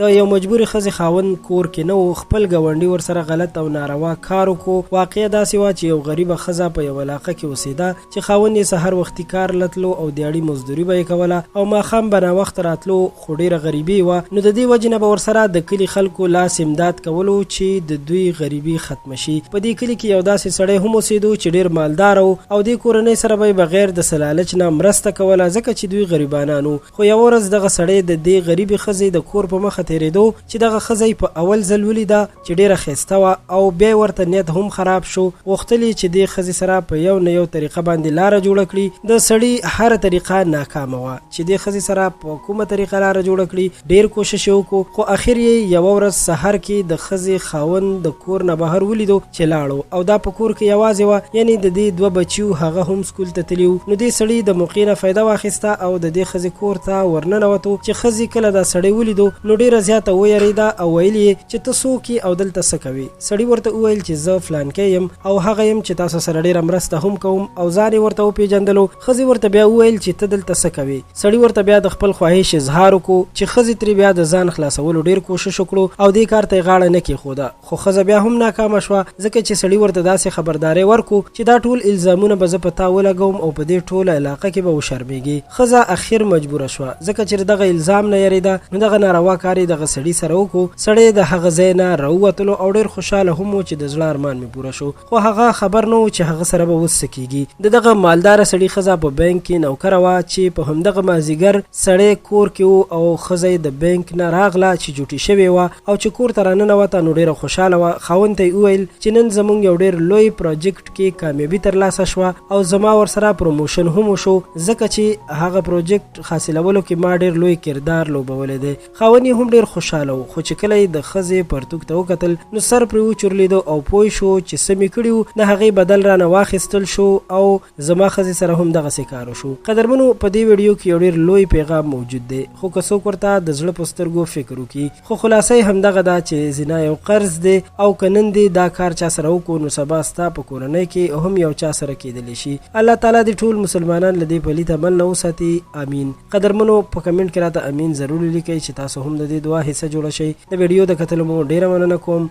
د یو مجبورې ښځې خاوند کور کې نه و، خپل ګاونډي ورسره غلط او ناروا کار وکړو. واقعه داسې وه چې یو غریبه ښځه په یو علاقه کې اوسېده چې خاوند یې سحر وختي کار لتلو او دیاړي مزدوري به یې کوله او ماښام به ناوخته راتلو، خو ډېره غریبي وه. نو د دې وجې نه به ورسره د کلي خلکو لاس امداد کولو چې د دوی غریبي ختمه شي. په دې کلي کې یو داسې سړی هم اوسېدو چې ډېر مالدار و او دې کورنۍ سره به بغیر د سلالچ نه مرسته کوله ځکه چې دوی غریبانان وو. خو یوه ورځ دغه سړی د دې غریبې ښځې د کور په مخه تېرېدو چې دغه ښځه په اول ځل ولیده چې ډېره ښایسته وه او بیا یې ورته نیت هم خراب شو. غوښتل یې چې دې ښځې سره په یو نه یو طریقه باندې لاره جوړه کړي. د سړي هره طریقه ناکامه وه چې دې ښځې سره په کومه طریقه لاره جوړه کړي. ډېر کوشش یې وکړو خو اخر یې یوه ورځ سحر کې د ښځې خاوند د کور نه بهر ولیدو چې لاړو او دا په کور کې یوازې وه، یعنې د دې دوه بچي وو، هغه هم سکول ته تلي وو. نو دې سړي د موقع نه فایده واخیسته او د دې ښځې کور ته ورننوتو. چې ښځې کله دا سړی ولیدو نو ډېره زیاته ویرېده او ویل یې چې ته څوک یې او دلته څه کوې. سړي ورته وویل چې زه فلانکی یم او هغه یم چې تاسو سره ډېره مرسته هم کوم او ځان یې ورته وپېژندلو. ښځې ورته بیا وویل چې ته دلته څه کوې. سړي ورته بیا د خپل خواهش اظهار وکړو چې ښځې ترې بیا د ځان خلاصولو ډېر کوشش وکړو او دې کار ته یې غاړه نه کېښوده. خو ښځه بیا هم ناکامه شوه ځکه چې سړي ورته داسې خبرداری ورکړو چې دا ټول الزامونه به زه په تا ولګوم او په دې ټوله علاقه کې به وشرمېږي. ښځه اخر مجبوره شوه ځکه چې دغه الزام نه یریده. نو دغه ناروا کار یې دغه سړي سره وکړو. سړی د هغه ځای نه راووتلو او ډېر خوشحاله هم و چې د زړه ارمان مې پوره شو. خو هغه خبر نه و چې هغه سره به اوس څه کېږي. د دغه مالداره سړي ښځه په بینک کې نوکره وه چې په همدغه مازدیګر سړی کور کې و او ښځه یې د بینک نه راغله چې جوټې شوې وه او چې کور ته راننوته نو ډېره خوشحاله وه. خاوند ته یې وویل چې نن زموږ یو ډېر لوی پروجیکټ کې کامیابي ترلاسه شوه او زما ورسره پروموشن هم وشو ځکه چې هغه پروجیکټ حاصلولو کې ما ډېر لوی کردار لوبولی دی. خاوند یې هم ډېر خوشحاله و خو چې کله یې د ښځې پرتوګ ته وکتل نو سر پرې وچورلېده او پوه شو چې څه مې کړي وو د هغې بدل رانه واخیستل شو او زما ښځې سره هم دغسې کار وشو. قدرمنو په دې ویډیو کې یو ډېر لوی پیغام موجود دی خو که څوک ورته د زړه په سترګو فکر وکړي. خو خلاصه یې همدغه ده چې زنا یو قرض دی او که نن دې دا کار چا سره وکړو نو سبا ستا په کورنۍ کې هم یو چا سره کېدلی شي. الله تعالی دې ټول مسلمانان له دې پلید عمل نه وساتي. امین. قدرمنو په کمنټ کې راته امین ضرور لیکئ چې تاسو هم د دې دعا حصه جوړه شئ. د ویډیو د کتلو مو ډېره مننه کوم.